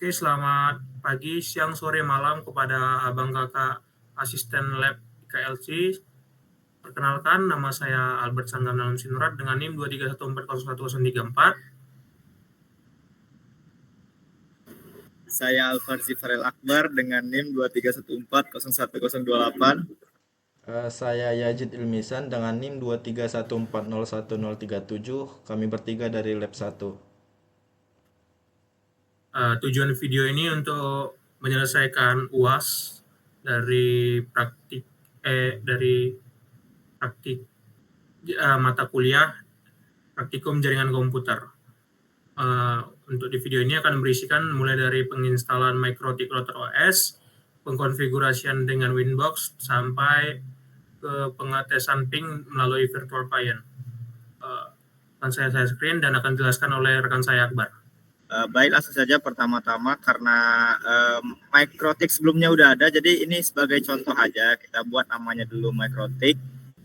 Oke, selamat pagi, siang, sore, malam kepada abang kakak asisten lab KLC. Perkenalkan, nama saya Albert Sanggam Dalam Sinurat dengan NIM 231401034. Saya Alfarzi Farel Akbar dengan NIM 231401028. Saya Yazid Ilmisan dengan NIM 231401037. Kami bertiga dari Lab 1. Tujuan video ini untuk menyelesaikan UAS dari praktik mata kuliah praktikum jaringan komputer. Untuk di video ini akan berisikan mulai dari penginstalan MikroTik Router OS, pengkonfigurasian dengan Winbox, sampai ke pengetesan ping melalui Virtual Client. Akan saya screen dan akan dijelaskan oleh rekan saya Akbar. Baik, langsung saja pertama-tama karena MikroTik sebelumnya udah ada, jadi ini sebagai contoh aja kita buat namanya dulu MikroTik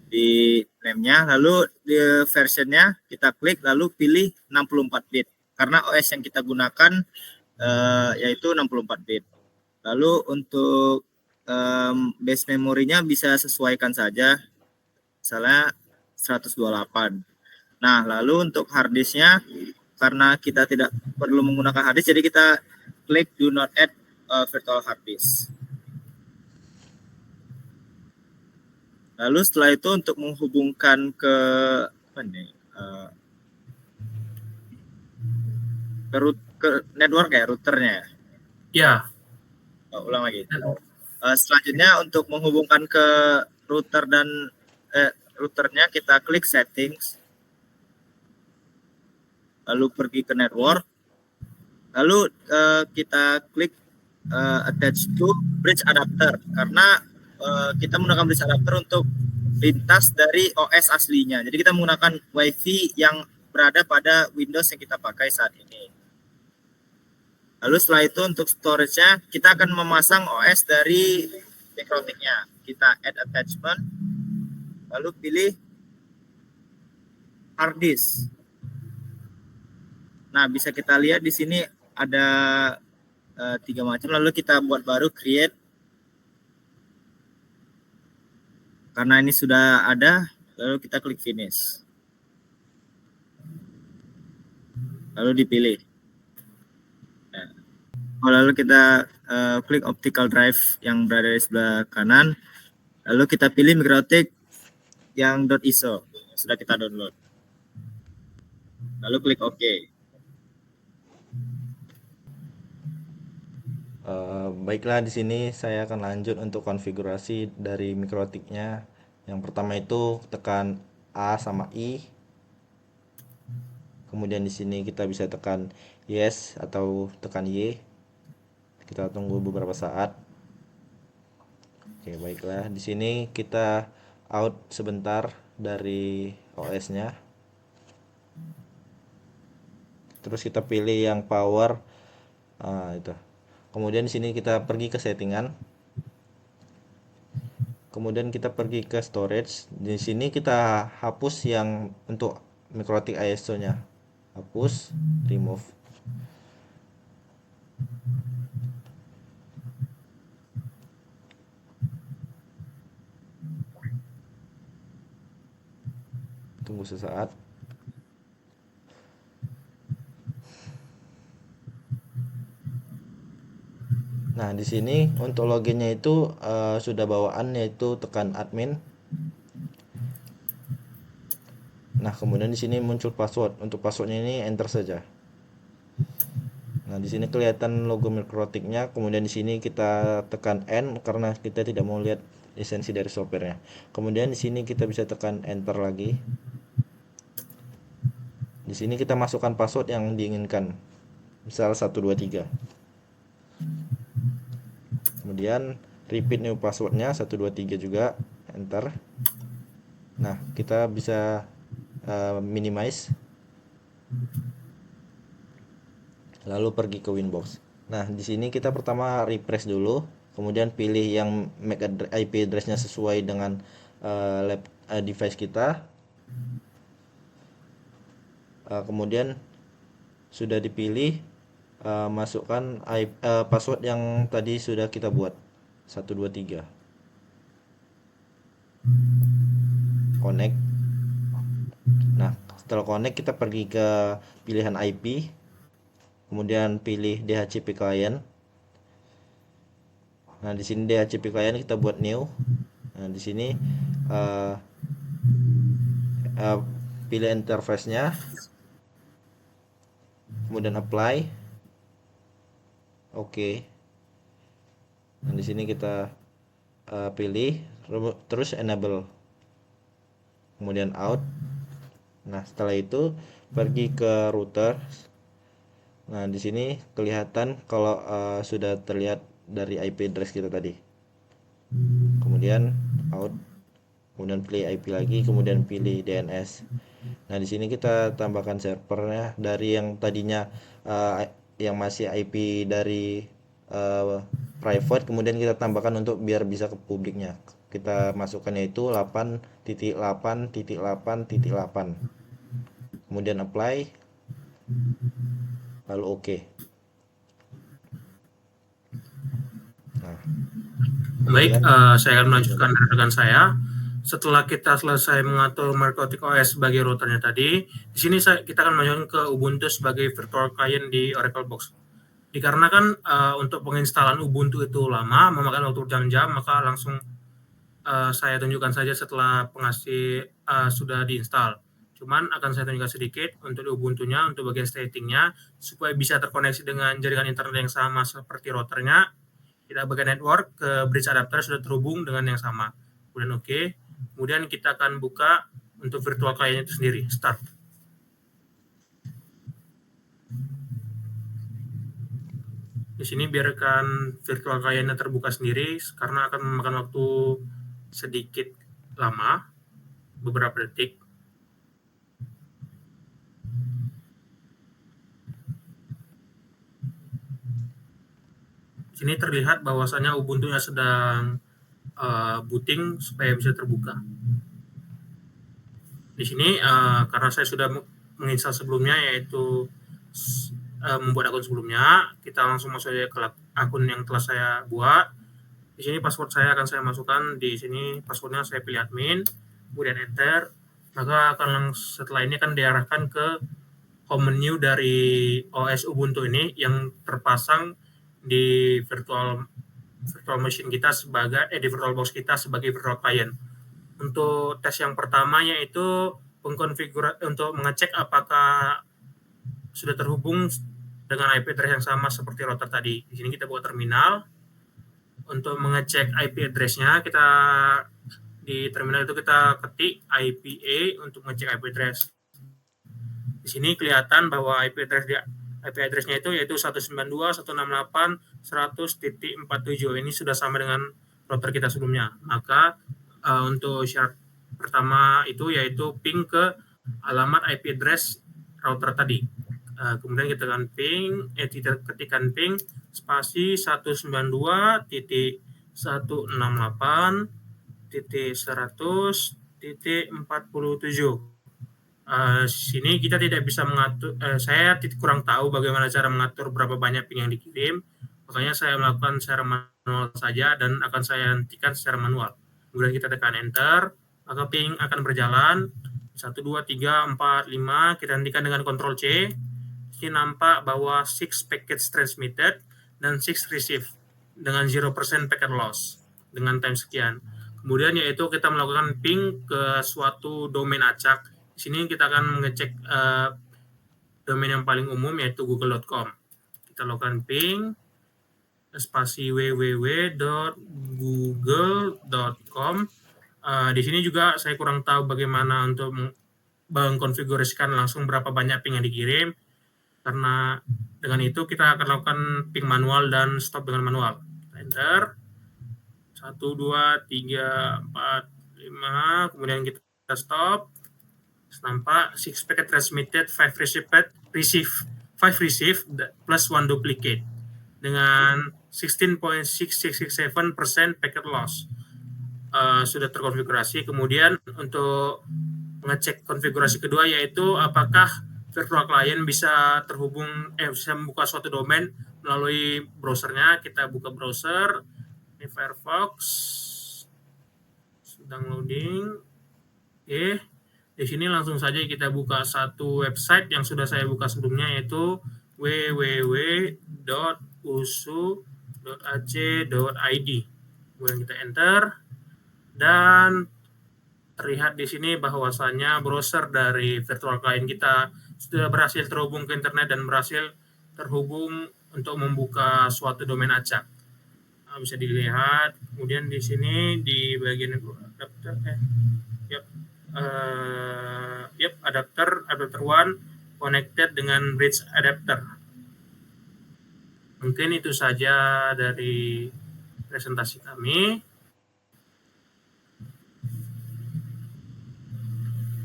di name-nya, lalu di versionnya kita klik lalu pilih 64 bit karena OS yang kita gunakan yaitu 64 bit. Lalu untuk base memorinya bisa sesuaikan saja, misalnya 128. Nah, lalu untuk harddisknya karena kita tidak perlu menggunakan harddisk, jadi kita klik do not add virtual harddisk. Lalu setelah itu untuk menghubungkan ke ke network ya, routernya. Ya. Ulang lagi. Selanjutnya untuk menghubungkan ke router dan routernya kita klik settings, lalu pergi ke network, lalu kita klik attach to bridge adapter karena kita menggunakan bridge adapter untuk lintas dari OS aslinya. Jadi kita menggunakan WiFi yang berada pada Windows yang kita pakai saat ini. Lalu setelah itu untuk storage-nya kita akan memasang OS dari MikroTik-nya. Kita add attachment, lalu pilih hard disk. Nah, bisa kita lihat di sini ada 3 macam. Lalu kita buat baru create. Karena ini sudah ada, lalu kita klik finish. Lalu dipilih. Lalu kita klik optical drive yang berada di sebelah kanan. Lalu kita pilih MikroTik yang .iso yang sudah kita download. Lalu klik OK. Baiklah, di sini saya akan lanjut untuk konfigurasi dari MikroTik-nya. Yang pertama itu tekan A sama I. Kemudian di sini kita bisa tekan yes atau tekan Y. Kita tunggu beberapa saat. Oke, baiklah. Di sini kita out sebentar dari OS-nya. Terus kita pilih yang power. Itu. Kemudian di sini kita pergi ke settingan. Kemudian kita pergi ke storage. Di sini kita hapus yang untuk MikroTik ISO-nya. Hapus, remove. Tunggu sesaat. Nah, di sini untuk loginnya itu sudah bawaan, yaitu tekan admin. Nah, kemudian di sini muncul password. Untuk passwordnya ini enter saja. Nah, di sini kelihatan logo MikroTik-nya. Kemudian di sini kita tekan N karena kita tidak mau lihat lisensi dari softwarenya. Kemudian di sini kita bisa tekan enter lagi. Di sini kita masukkan password yang diinginkan. Misal 123. Kemudian repeat new passwordnya 123 juga, enter. Nah, kita bisa minimize, lalu pergi ke Winbox. Nah, di sini kita pertama refresh dulu, kemudian pilih yang MAC IP address-nya sesuai dengan device kita. Kemudian sudah dipilih, masukkan password yang tadi sudah kita buat 123. Connect. Nah, setelah connect kita pergi ke pilihan IP, kemudian pilih DHCP client. Nah, di sini DHCP client kita buat new. Nah, di sini pilih interface-nya, kemudian apply. Oke. Nah, di sini kita pilih terus enable, kemudian out. Nah, setelah itu pergi ke router. Nah, di sini kelihatan kalau sudah terlihat dari IP address kita tadi. Kemudian out, kemudian pilih IP lagi, kemudian pilih DNS. Nah, di sini kita tambahkan servernya dari yang tadinya yang masih IP dari private, kemudian kita tambahkan untuk biar bisa ke publiknya. Kita masukkan yaitu 8.8.8.8. Kemudian apply, lalu oke. Nah, Baik, saya akan melanjutkan dari rekan saya. Setelah kita selesai mengatur MicroTik OS sebagai routernya tadi, di sini kita akan melanjutkan ke Ubuntu sebagai virtual client di Oracle Box. Dikarenakan untuk penginstalan Ubuntu itu lama, memakan waktu berjam-jam, maka langsung saya tunjukkan saja setelah pengasih sudah diinstal. Cuman akan saya tunjukkan sedikit untuk Ubuntu-nya, untuk bagian settingnya, supaya bisa terkoneksi dengan jaringan internet yang sama seperti routernya. Kita bagian network, ke bridge adapter sudah terhubung dengan yang sama. Kemudian oke. Kemudian kita akan buka untuk virtual client itu sendiri, start. Di sini biarkan virtual client-nya terbuka sendiri karena akan memakan waktu sedikit lama, beberapa detik. Di sini terlihat bahwasanya Ubuntu-nya sedang booting supaya bisa terbuka. Di sini karena saya sudah menginstal sebelumnya, yaitu membuat akun sebelumnya, kita langsung masuk aja ke akun yang telah saya buat. Di sini password saya akan saya masukkan. Di sini passwordnya saya pilih admin, kemudian enter. Maka akan setelah ini akan diarahkan ke home menu dari OS Ubuntu ini yang terpasang di virtual machine kita sebagai di VirtualBox kita sebagai virtual client. Untuk tes yang pertama yaitu pengkonfigurasi untuk mengecek apakah sudah terhubung dengan IP address yang sama seperti router tadi. Di sini kita buka terminal. Untuk mengecek IP address-nya, kita di terminal itu kita ketik IPA untuk mengecek IP address. Di sini kelihatan bahwa IP address-nya itu yaitu 192.168.100.47. Ini sudah sama dengan router kita sebelumnya. Maka untuk syarat pertama itu yaitu ping ke alamat IP address router tadi. Kemudian kita ketikkan ping spasi 192.168.100.47. Sini kita tidak bisa mengatur, saya kurang tahu bagaimana cara mengatur berapa banyak ping yang dikirim, makanya saya melakukan secara manual saja dan akan saya hentikan secara manual. Kemudian kita tekan enter, maka ping akan berjalan 1, 2, 3, 4, 5, kita hentikan dengan Ctrl C. Ini nampak bahwa 6 packets transmitted dan 6 receive dengan 0% packet loss dengan time sekian. Kemudian yaitu kita melakukan ping ke suatu domain acak. Di sini kita akan mengecek domain yang paling umum yaitu google.com. Kita lakukan ping spasi www.google.com. Di sini juga saya kurang tahu bagaimana untuk mengkonfigurasikan langsung berapa banyak ping yang dikirim. Karena dengan itu kita akan lakukan ping manual dan stop dengan manual. Enter. 1, 2, 3, 4, 5. Kemudian kita stop. Nampak 6 packet transmitted, 5 receive plus 1 duplicate dengan 16.6667% packet loss. Sudah terkonfigurasi. Kemudian untuk mengecek konfigurasi kedua yaitu apakah virtual client bisa bisa membuka suatu domain melalui browsernya. Kita buka browser, ini Firefox, sedang loading. Oke, di sini langsung saja kita buka satu website yang sudah saya buka sebelumnya, yaitu www.usu.ac.id. Kemudian kita enter, dan terlihat di sini bahwasannya browser dari virtual client kita sudah berhasil terhubung ke internet dan berhasil terhubung untuk membuka suatu domain acak. Nah, bisa dilihat. Kemudian di sini di bagian adapter 1 connected dengan bridge adapter. Mungkin itu saja dari presentasi kami.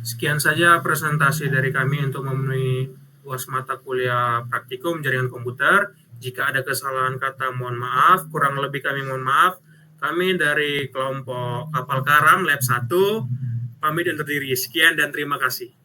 Sekian saja presentasi dari kami untuk memenuhi UAS mata kuliah praktikum jaringan komputer. Jika ada kesalahan kata, mohon maaf. Kurang lebih kami mohon maaf. Kami dari kelompok Kapal Karam Lab 1 pamit undur diri. Sekian dan terima kasih.